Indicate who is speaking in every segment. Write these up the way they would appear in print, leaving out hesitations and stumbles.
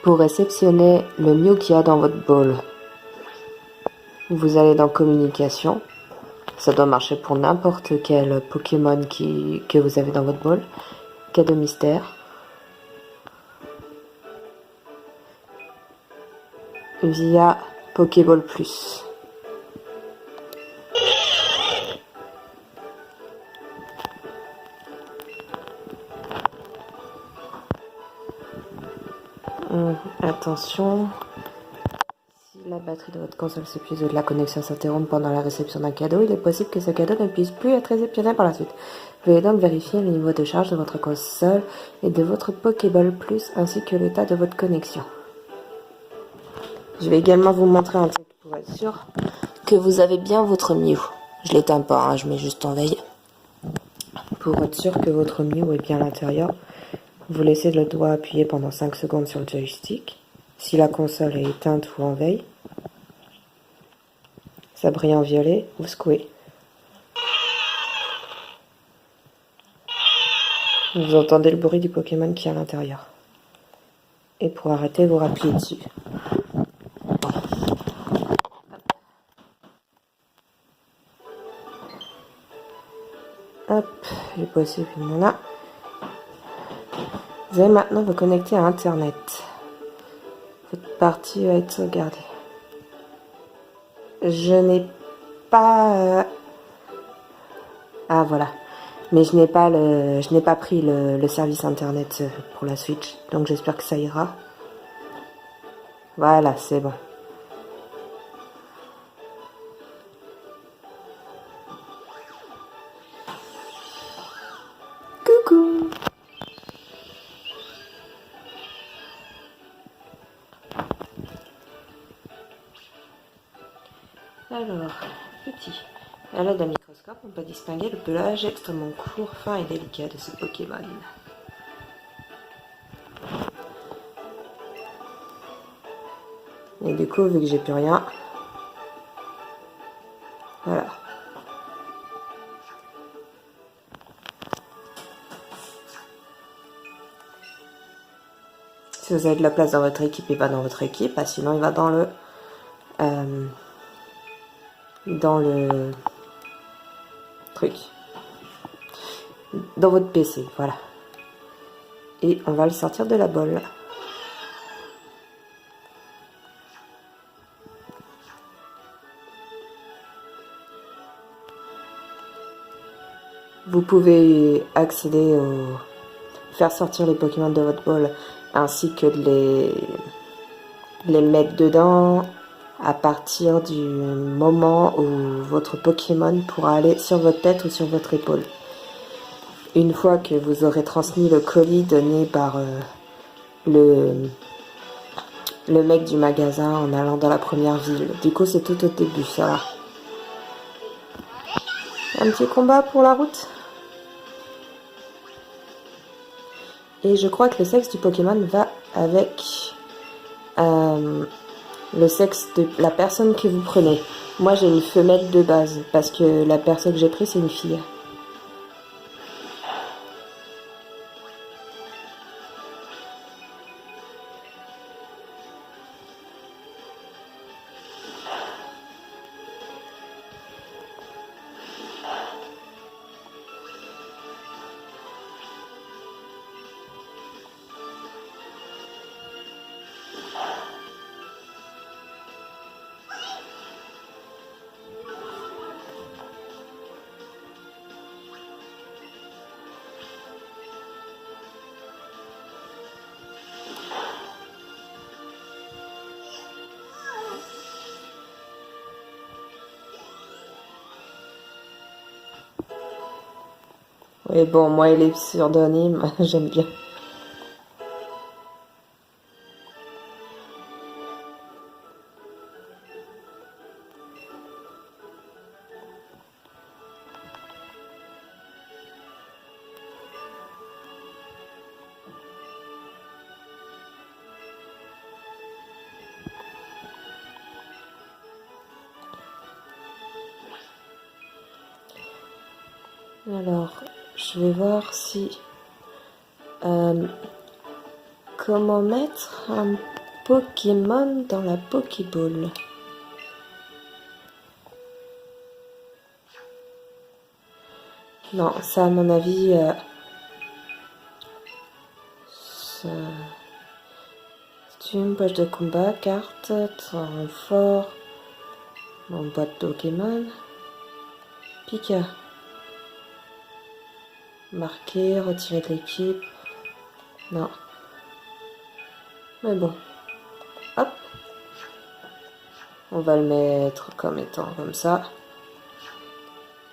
Speaker 1: Pour réceptionner le Mew qu'il y a dans votre bowl, vous allez dans communication. Ça doit marcher pour n'importe quel Pokémon que vous avez dans votre bowl. Cadeau mystère. Via Pokéball Plus. Attention, si la batterie de votre console s'épuise ou de la connexion s'interrompt pendant la réception d'un cadeau, il est possible que ce cadeau ne puisse plus être réceptionné par la suite. Veuillez donc vérifier le niveau de charge de votre console et de votre Pokéball Plus ainsi que l'état de votre connexion. Je vais également vous montrer un truc pour être sûr que vous avez bien votre Mew. Je l'éteins pas, hein, je mets juste en veille. Pour être sûr que votre Mew est bien à l'intérieur, vous laissez le doigt appuyé pendant 5 secondes sur le joystick. Si la console est éteinte ou en veille, ça brille en violet, vous secouez. Vous entendez le bruit du Pokémon qui est à l'intérieur. Et pour arrêter, vous rappuyez dessus. Hop, il est possible, il y en a. Vous allez maintenant vous connecter à Internet. Votre partie va être sauvegardée. Je n'ai pas... Ah voilà. Mais je n'ai pas pris le service Internet pour la Switch. Donc j'espère que ça ira. Voilà, c'est bon. Coucou! Alors, petit. À l'aide d'un microscope, on peut distinguer le pelage extrêmement court, fin et délicat de ce Pokémon. Et du coup, vu que j'ai plus rien, voilà. Si vous avez de la place dans votre équipe, il va dans votre équipe, ah, sinon il va dans le truc, dans votre PC, voilà. Et on va le sortir de la bolle. Vous pouvez accéder faire sortir les Pokémon de votre bowl ainsi que de les mettre dedans à partir du moment où votre Pokémon pourra aller sur votre tête ou sur votre épaule. Une fois que vous aurez transmis le colis donné par le mec du magasin en allant dans la première ville. Du coup, c'est tout au début, ça. Un petit combat pour la route. Et je crois que le sexe du Pokémon va avec le sexe de la personne que vous prenez. Moi, j'ai une femelle de base, parce que la personne que j'ai prise, c'est une fille. Oui, bon, moi, les pseudonymes, j'aime bien. Alors, je vais voir si... Comment mettre un Pokémon dans la Pokéball? Non, ça à mon avis, costume, poche de combat, carte, renfort, mon boîte de Pokémon, Pika. Marquer, retirer de l'équipe. Non. Mais bon. Hop. On va le mettre comme étant comme ça.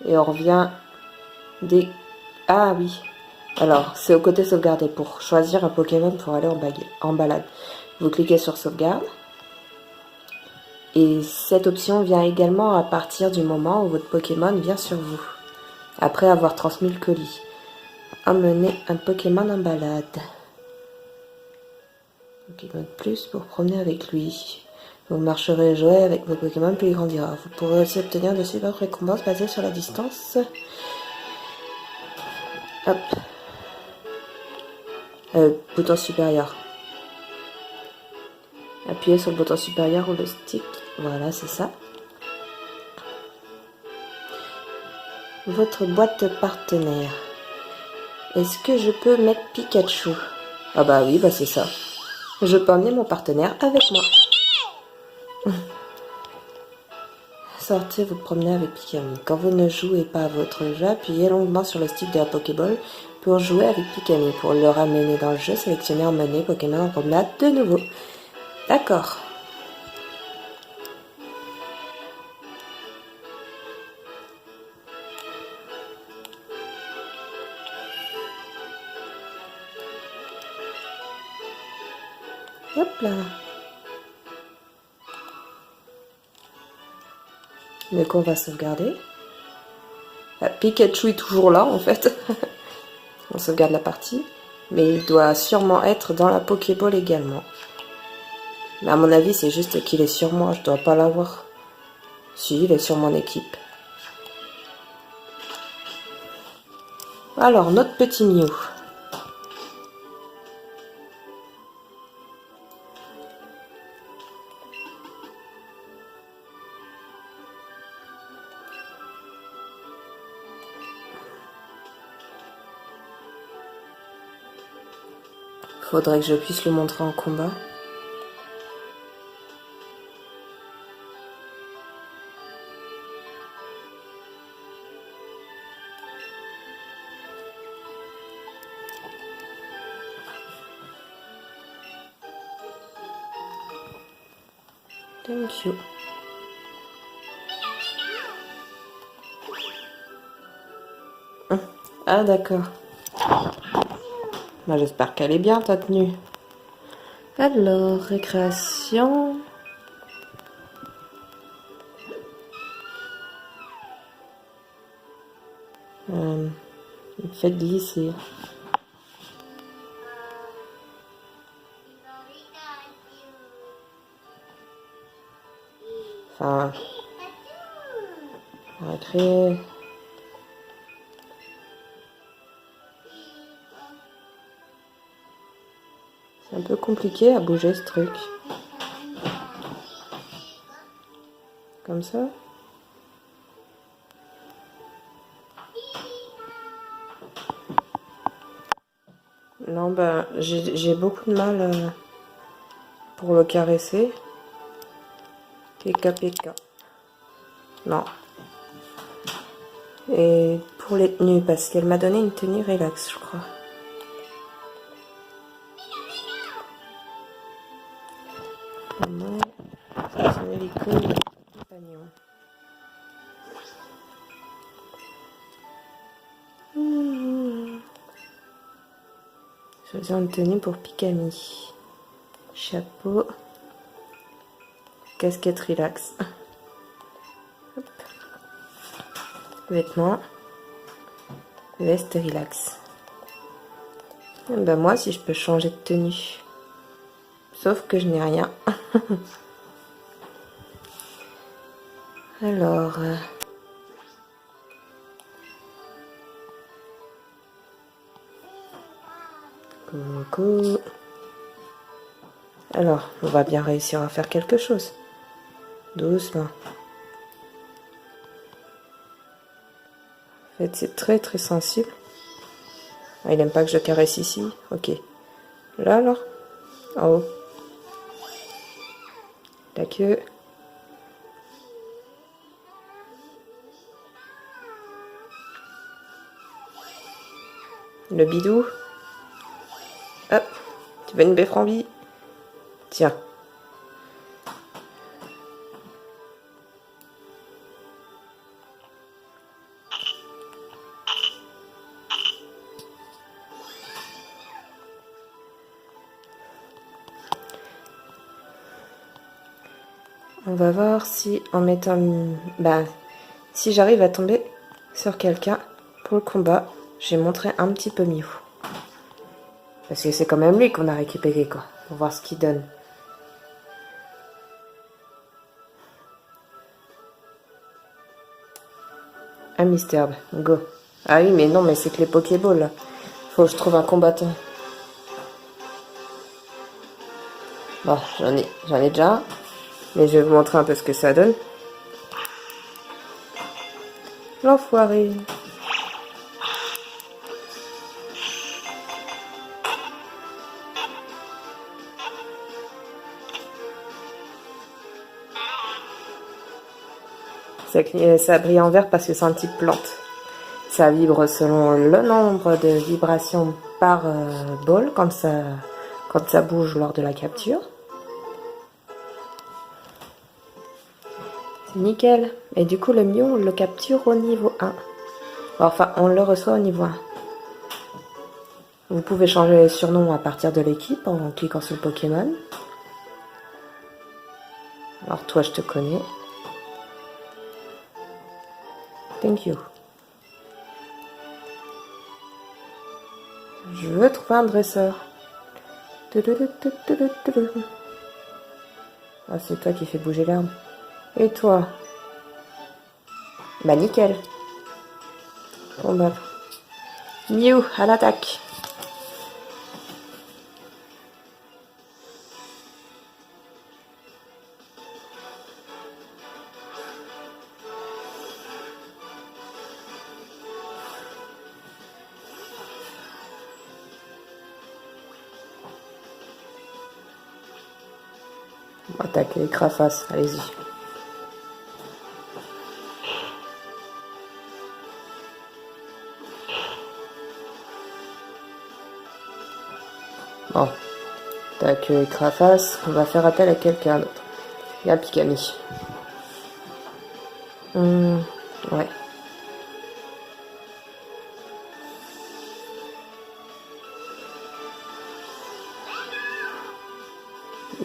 Speaker 1: Et on revient des... Ah oui. Alors, c'est au côté sauvegardé pour choisir un Pokémon pour aller en balade. Vous cliquez sur sauvegarde. Et cette option vient également à partir du moment où votre Pokémon vient sur vous. Après avoir transmis le colis. Emmener un Pokémon en balade. Pokémon de plus pour promener avec lui. Vous marcherez et jouerez avec vos Pokémon puis il grandira. Vous pourrez aussi obtenir de suivantes récompenses basées sur la distance. Hop. Bouton supérieur. Appuyez sur le bouton supérieur ou le stick. Voilà, c'est ça. Votre boîte partenaire. Est-ce que je peux mettre Pikachu? Ah bah oui, bah c'est ça. Je peux emmener mon partenaire avec moi. Sortez vous promener avec Pikami. Quand vous ne jouez pas à votre jeu, appuyez longuement sur le stick de la Pokéball pour jouer avec Pikami. Pour le ramener dans le jeu, sélectionnez emmener Pokémon en promenade de nouveau. D'accord. Hop là. Donc on va sauvegarder. Ah, Pikachu est toujours là en fait. On sauvegarde la partie. Mais il doit sûrement être dans la Pokéball également. Mais à mon avis c'est juste qu'il est sur moi. Je dois pas l'avoir. Si, il est sur mon équipe. Alors notre petit Mew. Faudrait que je puisse le montrer en combat. Thank you. Ah d'accord. Bah, j'espère qu'elle est bien ta tenue. Alors, récréation. Faites glisser. Enfin, récré. C'est un peu compliqué à bouger ce truc. Comme ça. Non, bah, j'ai beaucoup de mal pour le caresser. Pika pika. Non. Et pour les tenues, parce qu'elle m'a donné une tenue relax, je crois. Comment sélectionner l'icône du compagnon. Choisir une tenue pour Pikami. Chapeau. Casquette relax. Hop. Vêtements. Veste relax. Et ben moi, si je peux changer de tenue. Sauf que je n'ai rien. Alors... Coucou. Alors, on va bien réussir à faire quelque chose. Doucement. En fait, c'est très très sensible. Ah, il aime pas que je caresse ici. Ok. Là alors? En haut. La queue. Le bidou. Hop. Tu veux une befframbie? Tiens. On va voir si en mettant... Bah, si j'arrive à tomber sur quelqu'un pour le combat, j'ai montré un petit peu mieux. Parce que c'est quand même lui qu'on a récupéré, quoi. Pour voir ce qu'il donne. Un Mr. Go. Ah oui, mais non, mais c'est que les Pokéballs, là. Faut que je trouve un combattant. Bon, j'en ai déjà un. Mais je vais vous montrer un peu ce que ça donne. L'enfoiré. Ça brille en vert parce que c'est un type plante. Ça vibre selon le nombre de vibrations par ball quand ça bouge lors de la capture. C'est nickel. Et du coup, le Mew, on le capture au niveau 1. Enfin, on le reçoit au niveau 1. Vous pouvez changer les surnoms à partir de l'équipe en cliquant sur le Pokémon. Alors toi, je te connais. Thank you. Je veux trouver un dresseur. Ah, c'est toi qui fais bouger l'herbe. Et toi? Bah nickel. Bon bah. Mew, à l'attaque. Attaque les crafasses, allez-y. Bon, attaque les crafasses, on va faire appel à quelqu'un d'autre. Il y a Pikami. Ouais.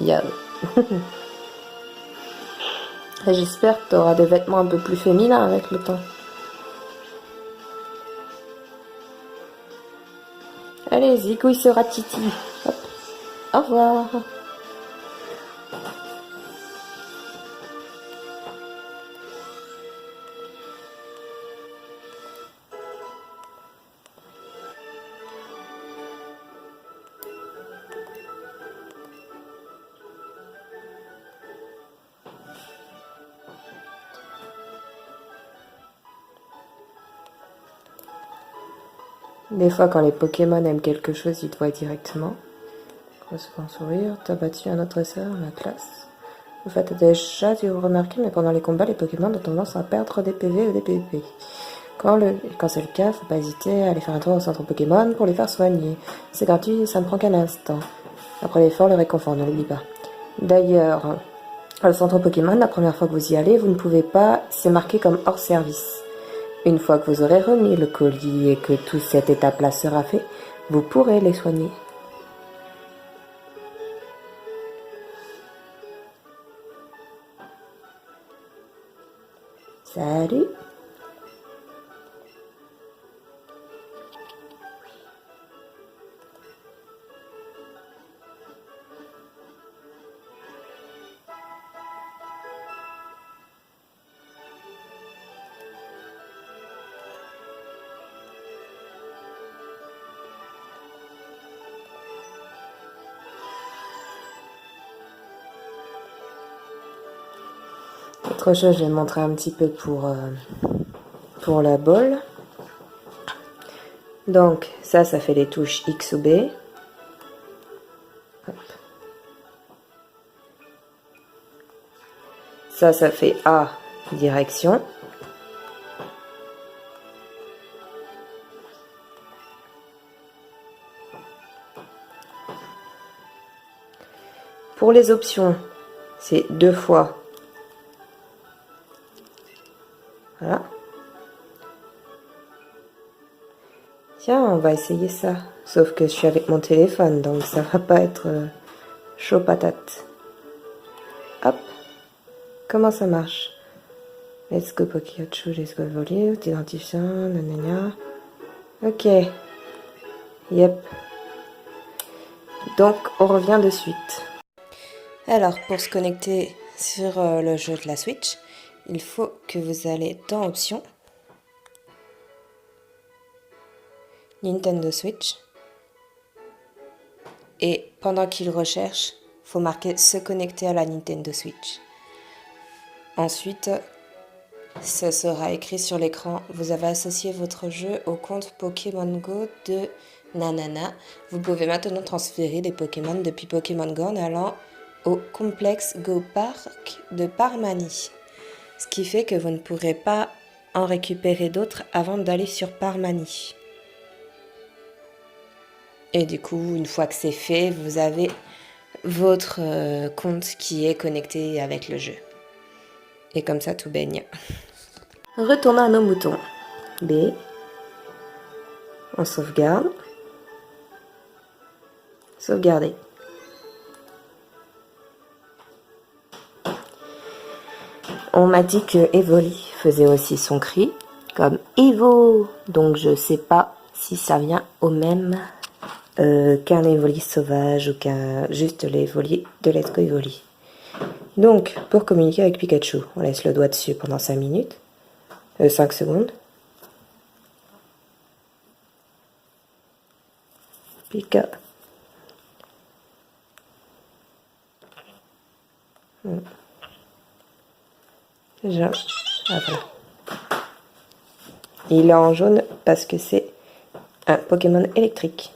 Speaker 1: Il y a... J'espère que tu auras des vêtements un peu plus féminins avec le temps. Allez, Zico, il sera Titi. Hop. Au revoir. Des fois, quand les Pokémon aiment quelque chose, ils te voient directement. Grosse grand sourire, t'as battu un autre dresseur à ma place. En fait, déjà dû remarquer, mais pendant les combats, les Pokémon ont tendance à perdre des PV ou des PvP. Quand c'est le cas, faut pas hésiter à aller faire un tour au centre Pokémon pour les faire soigner. C'est gratuit et ça ne prend qu'un instant. Après l'effort, le réconfort, ne l'oublie pas. D'ailleurs, au centre Pokémon, la première fois que vous y allez, vous ne pouvez pas, c'est marqué comme hors service. Une fois que vous aurez remis le colis et que toute cette étape-là sera fait, vous pourrez les soigner. Salut! Autre chose, je vais montrer un petit peu pour la ball. Donc ça fait les touches X ou B. Hop. Ça fait A, direction. Pour les options, c'est 2 fois. Voilà. Tiens, on va essayer ça. Sauf que je suis avec mon téléphone, donc ça va pas être chaud patate. Hop. Comment ça marche? Let's go Pikachu, let's go voler, t'identifiant, nanana. Ok. Yep. Donc, on revient de suite. Alors, pour se connecter sur le jeu de la Switch, il faut que vous allez dans Options, Nintendo Switch, et pendant qu'il recherche, il faut marquer se connecter à la Nintendo Switch. Ensuite, ce sera écrit sur l'écran, vous avez associé votre jeu au compte Pokémon Go de Nanana. Vous pouvez maintenant transférer les Pokémon depuis Pokémon Go en allant au complexe Go Park de Parmanie. Ce qui fait que vous ne pourrez pas en récupérer d'autres avant d'aller sur Parmanie. Et du coup, une fois que c'est fait, vous avez votre compte qui est connecté avec le jeu. Et comme ça, tout baigne. Retournons à nos moutons. B. On sauvegarde. Sauvegarder. On m'a dit que Evoli faisait aussi son cri, comme Evo. Donc je sais pas si ça vient au même qu'un Evoli sauvage ou qu'un juste l'Evoli de Let's Go Evoli. Donc, pour communiquer avec Pikachu, on laisse le doigt dessus pendant 5 minutes. 5 secondes. Pika. Déjà. Ah, voilà. Il est en jaune parce que c'est un Pokémon électrique.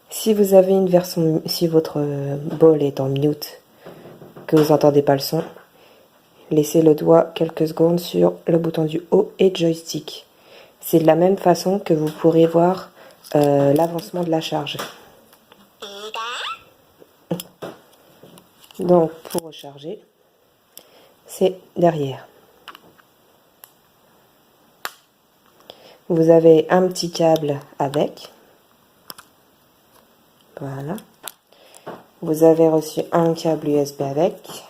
Speaker 1: Si vous avez une version, si votre ball est en mute, que vous n'entendez pas le son, laissez le doigt quelques secondes sur le bouton du haut et joystick. C'est de la même façon que vous pourrez voir l'avancement de la charge. Donc pour recharger, c'est derrière. Vous avez un petit câble avec. Voilà. Vous avez reçu un câble USB avec.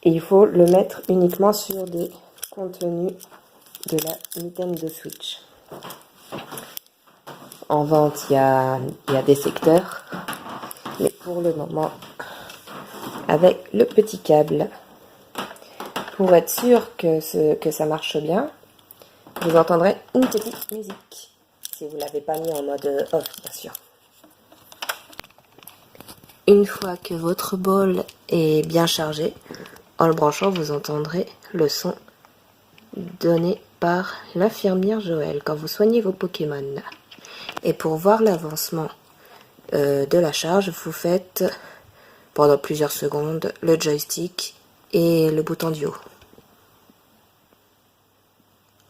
Speaker 1: Et il faut le mettre uniquement sur des contenus de la Nintendo Switch. En vente, il y a des secteurs. Mais pour le moment, avec le petit câble, pour être sûr que ça marche bien, vous entendrez une petite musique. Si vous ne l'avez pas mis en mode off, bien sûr. Une fois que votre ball est bien chargé, en le branchant, vous entendrez le son donné par l'infirmière Joël quand vous soignez vos Pokémon. Et pour voir l'avancement de la charge, vous faites pendant plusieurs secondes le joystick et le bouton du haut.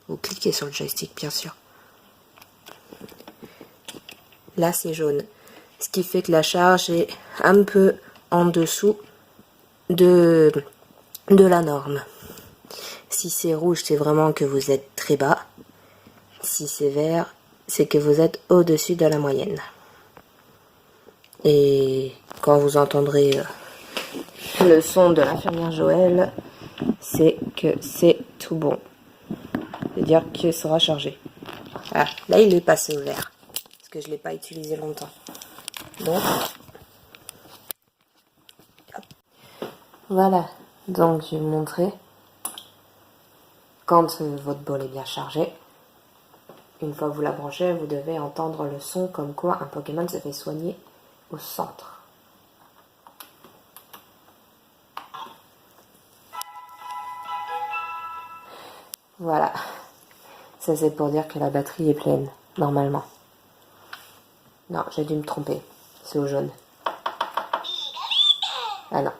Speaker 1: Vous cliquez sur le joystick, bien sûr. Là, c'est jaune. Ce qui fait que la charge est un peu en dessous de la norme. Si c'est rouge, c'est vraiment que vous êtes très bas. Si c'est vert, c'est que vous êtes au-dessus de la moyenne. Et quand vous entendrez le son de l'infirmière Joël, c'est que c'est tout bon. C'est-à-dire qu'il sera chargé. Ah, là, il est passé au vert. Parce que je ne l'ai pas utilisé longtemps. Donc, hop. Voilà. Donc, je vais vous montrer. Quand votre ball est bien chargé, une fois que vous la branchez, vous devez entendre le son comme quoi un Pokémon se fait soigner au centre. Voilà. Ça, c'est pour dire que la batterie est pleine, normalement. Non, j'ai dû me tromper. C'est au jaune. Ah non.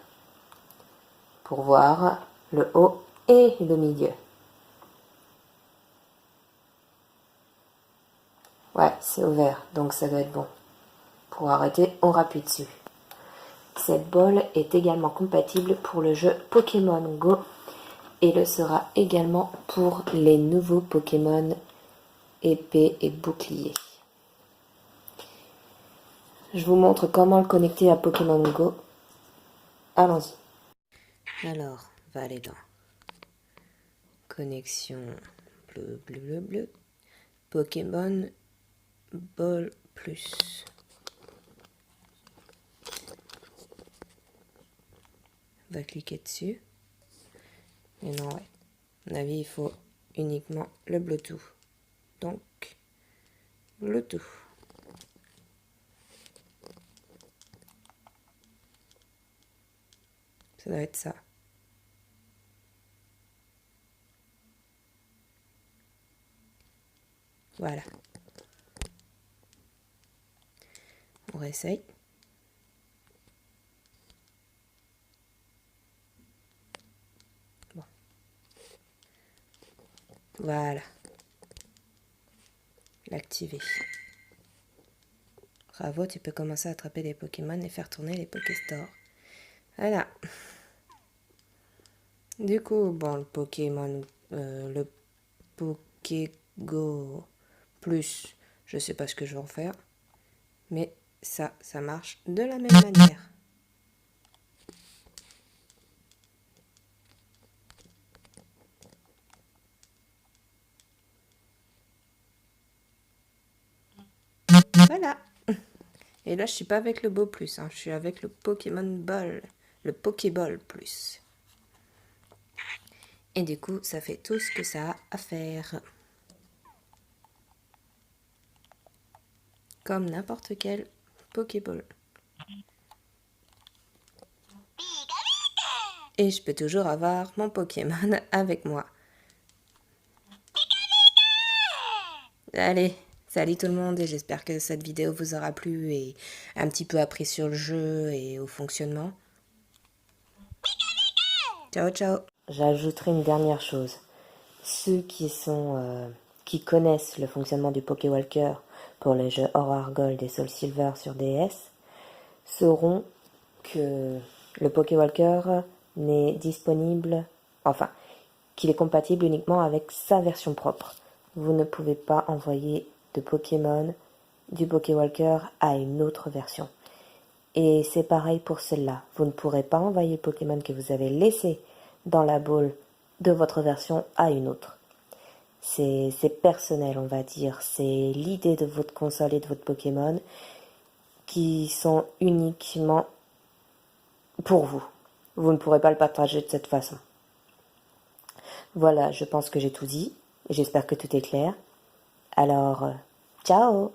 Speaker 1: Pour voir le haut et le milieu. Ouais, c'est au vert, donc ça doit être bon. Pour arrêter, on rappuie dessus. Cette bolle est également compatible pour le jeu Pokémon Go et le sera également pour les nouveaux Pokémon épée et bouclier. Je vous montre comment le connecter à Pokémon Go. Allons-y. Alors, on va aller dans connexion bleu. Pokémon Ball Plus. On va cliquer dessus. Et non, ouais. À mon avis, il faut uniquement le Bluetooth. Donc, Bluetooth. Ça doit être ça. Voilà. On réessaye. Bon. Voilà. L'activer. Bravo, tu peux commencer à attraper les Pokémon et faire tourner les Pokéstores. Voilà. Du coup, bon, le Pokémon, le Pokégo Plus, je sais pas ce que je vais en faire. Mais ça marche de la même manière. Voilà. Et là, je suis pas avec le Beau Plus, hein. Je suis avec le Pokémon Ball, le Pokéball Plus. Et du coup, ça fait tout ce que ça a à faire. Comme n'importe quel Pokéball. Et je peux toujours avoir mon Pokémon avec moi. Allez, salut tout le monde et j'espère que cette vidéo vous aura plu et un petit peu appris sur le jeu et au fonctionnement. Ciao, ciao. J'ajouterai une dernière chose. Ceux qui connaissent le fonctionnement du Pokéwalker pour les jeux Aurore Gold et Soul Silver sur DS sauront que le Pokéwalker n'est disponible, enfin, qu'il est compatible uniquement avec sa version propre. Vous ne pouvez pas envoyer de Pokémon du Pokéwalker à une autre version. Et c'est pareil pour celle-là. Vous ne pourrez pas envoyer le Pokémon que vous avez laissé dans la boule de votre version à une autre. C'est personnel, on va dire. C'est l'idée de votre console et de votre Pokémon qui sont uniquement pour vous. Vous ne pourrez pas le partager de cette façon. Voilà, je pense que j'ai tout dit. J'espère que tout est clair. Alors, ciao!